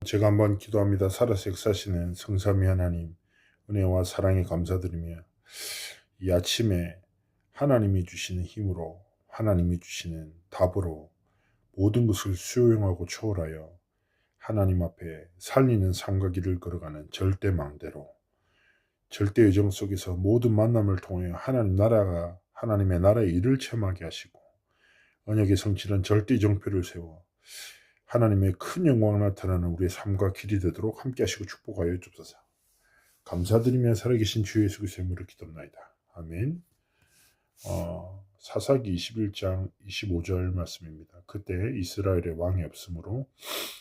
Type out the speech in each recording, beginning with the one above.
제가 한번 기도합니다. 살아서 역사하시는 성삼위 하나님, 은혜와 사랑에 감사드리며 이 아침에 하나님이 주시는 힘으로, 하나님이 주시는 답으로 모든 것을 수용하고 초월하여 하나님 앞에 살리는 삶과 길을 걸어가는 절대 망대로, 절대 여정 속에서 모든 만남을 통해 하나님의 나라의 일을 체험하게 하시고 언약의 성취는 절대 정표를 세워 하나님의 큰 영광 나타나는 우리의 삶과 길이 되도록 함께 하시고 축복하여 주옵소서. 감사드리며 살아계신 주 예수 그리스도의 이름으로 기도합나이다. 아멘. 사사기 21장 25절 말씀입니다. 그때 이스라엘의 왕이 없으므로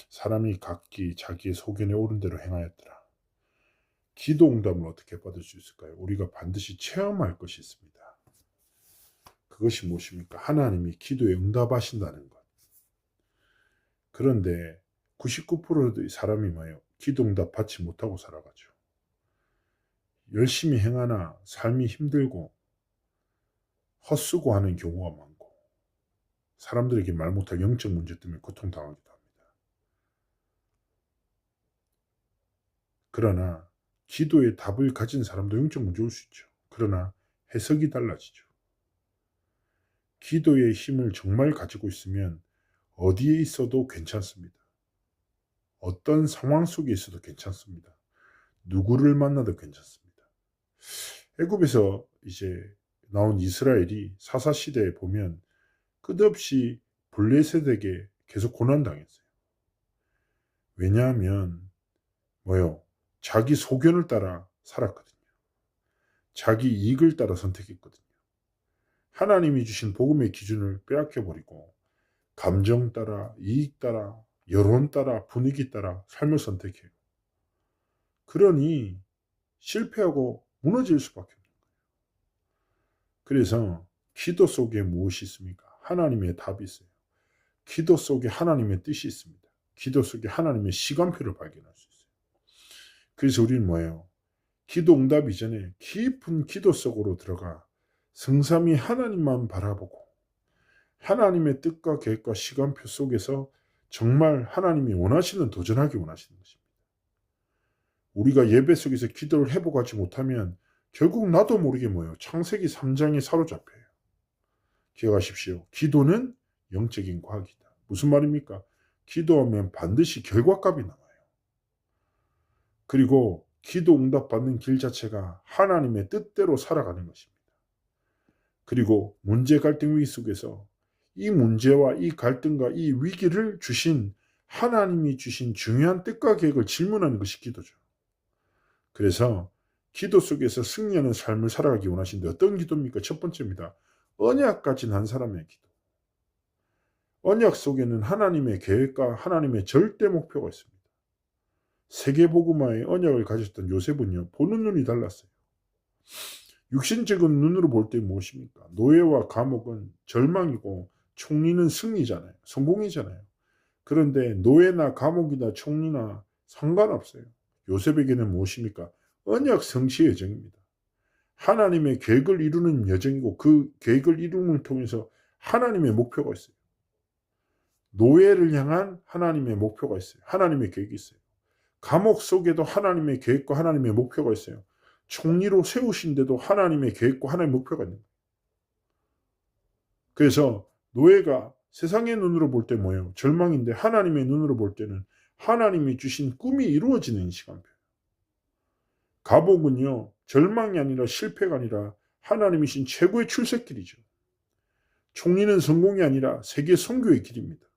사람이 각기 자기의 소견에 오른 대로 행하였더라. 기도 응답을 어떻게 받을 수 있을까요? 우리가 반드시 체험할 것이 있습니다. 그것이 무엇입니까? 하나님이 기도에 응답하신다는 것. 그런데 99%의 사람이 뭐예요? 기도 응답 받지 못하고 살아가죠. 열심히 행하나 삶이 힘들고 헛수고하는 경우가 많고 사람들에게 말 못할 영적 문제 때문에 고통당하기도 합니다. 그러나 기도의 답을 가진 사람도 영적 문제 올 수 있죠. 그러나 해석이 달라지죠. 기도의 힘을 정말 가지고 있으면 어디에 있어도 괜찮습니다. 어떤 상황 속에 있어도 괜찮습니다. 누구를 만나도 괜찮습니다. 애굽에서 이제 나온 이스라엘이 사사시대에 보면 끝없이 블레셋에게 계속 고난당했어요. 왜냐하면 자기 소견을 따라 살았거든요. 자기 이익을 따라 선택했거든요. 하나님이 주신 복음의 기준을 빼앗겨버리고 감정 따라, 이익 따라, 여론 따라, 분위기 따라 삶을 선택해요. 그러니 실패하고 무너질 수밖에 없는 거예요. 그래서 기도 속에 무엇이 있습니까? 하나님의 답이 있어요. 기도 속에 하나님의 뜻이 있습니다. 기도 속에 하나님의 시간표를 발견할 수 있어요. 그래서 우리는 기도 응답 이전에 깊은 기도 속으로 들어가 성삼위 하나님만 바라보고 하나님의 뜻과 계획과 시간표 속에서 정말 하나님이 원하시는 도전하기 원하시는 것입니다. 우리가 예배 속에서 기도를 회복하지 못하면 결국 나도 모르게 창세기 3장에 사로잡혀요. 기억하십시오. 기도는 영적인 과학이다. 무슨 말입니까? 기도하면 반드시 결과값이 나와요. 그리고 기도 응답 받는 길 자체가 하나님의 뜻대로 살아가는 것입니다. 그리고 문제 갈등 위기 속에서 이 문제와 이 갈등과 이 위기를 주신 하나님이 주신 중요한 뜻과 계획을 질문하는 것이 기도죠. 그래서 기도 속에서 승리하는 삶을 살아가기 원하시는데 어떤 기도입니까? 첫 번째입니다. 언약 가진 한 사람의 기도. 언약 속에는 하나님의 계획과 하나님의 절대 목표가 있습니다. 세계복음화의 언약을 가졌던 요셉은요, 보는 눈이 달랐어요. 육신적인 눈으로 볼 때 무엇입니까? 노예와 감옥은 절망이고 총리는 승리잖아요. 성공이잖아요. 그런데 노예나 감옥이나 총리나 상관없어요. 요셉에게는 무엇입니까? 언약 성취의 여정입니다. 하나님의 계획을 이루는 여정이고 그 계획을 이루는 통해서 하나님의 목표가 있어요. 노예를 향한 하나님의 목표가 있어요. 하나님의 계획이 있어요. 감옥 속에도 하나님의 계획과 하나님의 목표가 있어요. 총리로 세우신데도 하나님의 계획과 하나님의 목표가 있는 거예요. 그래서 노예가 세상의 눈으로 볼 때 절망인데 하나님의 눈으로 볼 때는 하나님이 주신 꿈이 이루어지는 시간표예요. 감옥은요, 절망이 아니라 실패가 아니라 하나님이신 최고의 출세길이죠. 총리는 성공이 아니라 세계 선교의 길입니다.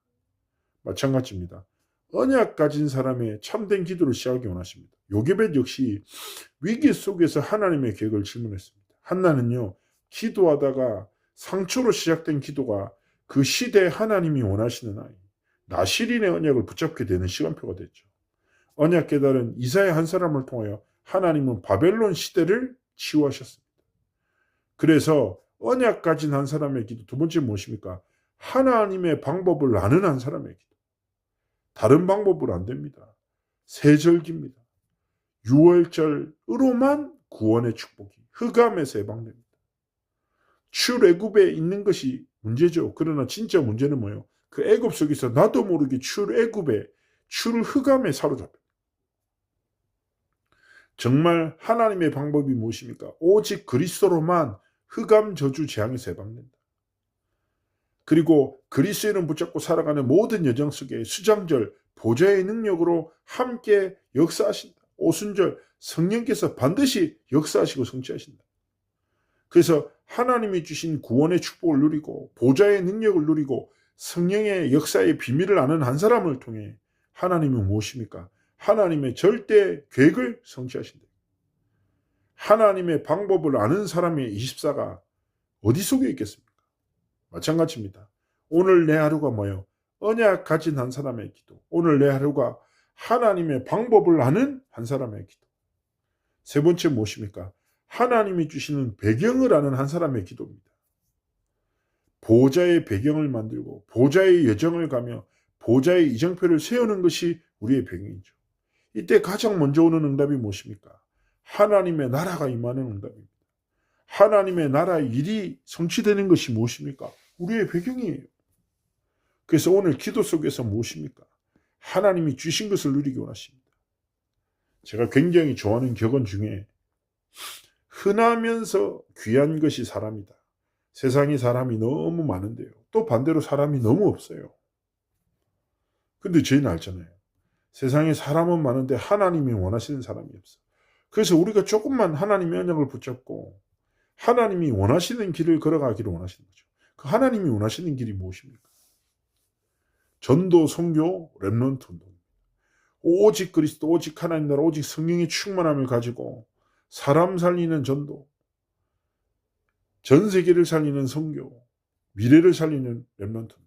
마찬가지입니다. 언약 가진 사람의 참된 기도를 시작하기 원하십니다. 요게벳 역시 위기 속에서 하나님의 계획을 질문했습니다. 한나는요, 기도하다가 상처로 시작된 기도가 그 시대에 하나님이 원하시는 나실인의 언약을 붙잡게 되는 시간표가 됐죠. 언약 깨달은 이사야 한 사람을 통하여 하나님은 바벨론 시대를 치유하셨습니다. 그래서 언약 가진 한 사람의 기도, 두 번째 무엇입니까? 하나님의 방법을 아는 한 사람의 기도. 다른 방법으로 안 됩니다. 세절기입니다. 유월절으로만 구원의 축복이 흑암에서 해방됩니다. 출애굽에 있는 것이 문제죠. 그러나 진짜 문제는 그 애굽 속에서 나도 모르게 출애굽에 출흑암에 사로잡혀. 정말 하나님의 방법이 무엇입니까? 오직 그리스도로만 흑암 저주 재앙에서 해방된다. 그리고 그리스도인을 붙잡고 살아가는 모든 여정 속에 수장절 보좌의 능력으로 함께 역사하신다. 오순절 성령께서 반드시 역사하시고 성취하신다. 그래서 하나님이 주신 구원의 축복을 누리고 보좌의 능력을 누리고 성령의 역사의 비밀을 아는 한 사람을 통해 하나님은 무엇입니까? 하나님의 절대 계획을 성취하신다. 하나님의 방법을 아는 사람의 24가 어디 속에 있겠습니까? 마찬가지입니다. 오늘 내 하루가 뭐예요? 언약 가진 한 사람의 기도. 오늘 내 하루가 하나님의 방법을 아는 한 사람의 기도. 세 번째 무엇입니까? 하나님이 주시는 배경을 아는 한 사람의 기도입니다. 보좌의 배경을 만들고 보좌의 여정을 가며 보좌의 이정표를 세우는 것이 우리의 배경이죠. 이때 가장 먼저 오는 응답이 무엇입니까? 하나님의 나라가 임하는 응답입니다. 하나님의 나라 일이 성취되는 것이 무엇입니까? 우리의 배경이에요. 그래서 오늘 기도 속에서 무엇입니까? 하나님이 주신 것을 누리기 원하십니다. 제가 굉장히 좋아하는 격언 중에 흔하면서 귀한 것이 사람이다. 세상에 사람이 너무 많은데요. 또 반대로 사람이 너무 없어요. 근데 저희는 알잖아요. 세상에 사람은 많은데 하나님이 원하시는 사람이 없어. 그래서 우리가 조금만 하나님의 언약을 붙잡고 하나님이 원하시는 길을 걸어가기를 원하시는 거죠. 그 하나님이 원하시는 길이 무엇입니까? 전도, 선교, 렘넌트 운동. 오직 그리스도, 오직 하나님 나라, 오직 성령의 충만함을 가지고 사람 살리는 전도, 전 세계를 살리는 선교, 미래를 살리는 렘넌트 운동.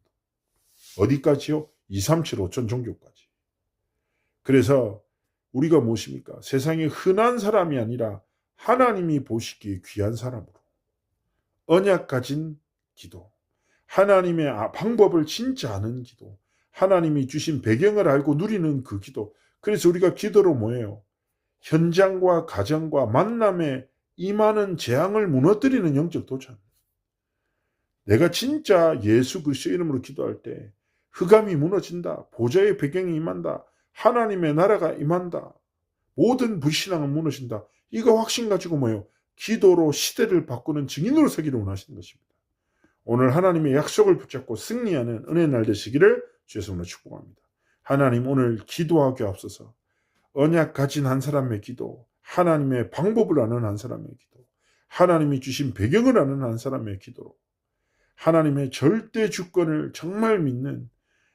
어디까지요? 237, 5천 종교까지. 그래서 우리가 무엇입니까? 세상에 흔한 사람이 아니라 하나님이 보시기에 귀한 사람으로 언약 가진 기도, 하나님의 방법을 진짜 아는 기도, 하나님이 주신 배경을 알고 누리는 그 기도. 그래서 우리가 기도로 뭐예요? 현장과 가정과 만남에 임하는 재앙을 무너뜨리는 영적 도전. 내가 진짜 예수 그리스도의 이름으로 기도할 때 흑암이 무너진다. 보좌의 배경이 임한다. 하나님의 나라가 임한다. 모든 불신앙은 무너진다. 이거 확신 가지고 뭐예요? 기도로 시대를 바꾸는 증인으로 서기를 원하시는 것입니다. 오늘 하나님의 약속을 붙잡고 승리하는 은혜의 날 되시기를 주의 이름으로 축복합니다. 하나님 오늘 기도하게 앞서서 언약 가진 한 사람의 기도, 하나님의 방법을 아는 한 사람의 기도, 하나님이 주신 배경을 아는 한 사람의 기도로 하나님의 절대 주권을 정말 믿는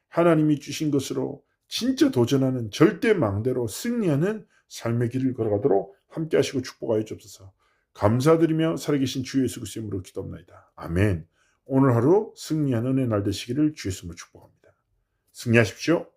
하나님이 주신 것으로 진짜 도전하는 절대 망대로 승리하는 삶의 길을 걸어가도록 함께 하시고 축복하여 주옵소서. 감사드리며 살아계신 주 예수 그리스도의 이름으로 기도합니다. 아멘. 오늘 하루 승리하는 은혜의 날 되시기를 주 예수로 축복합니다. 승리하십시오.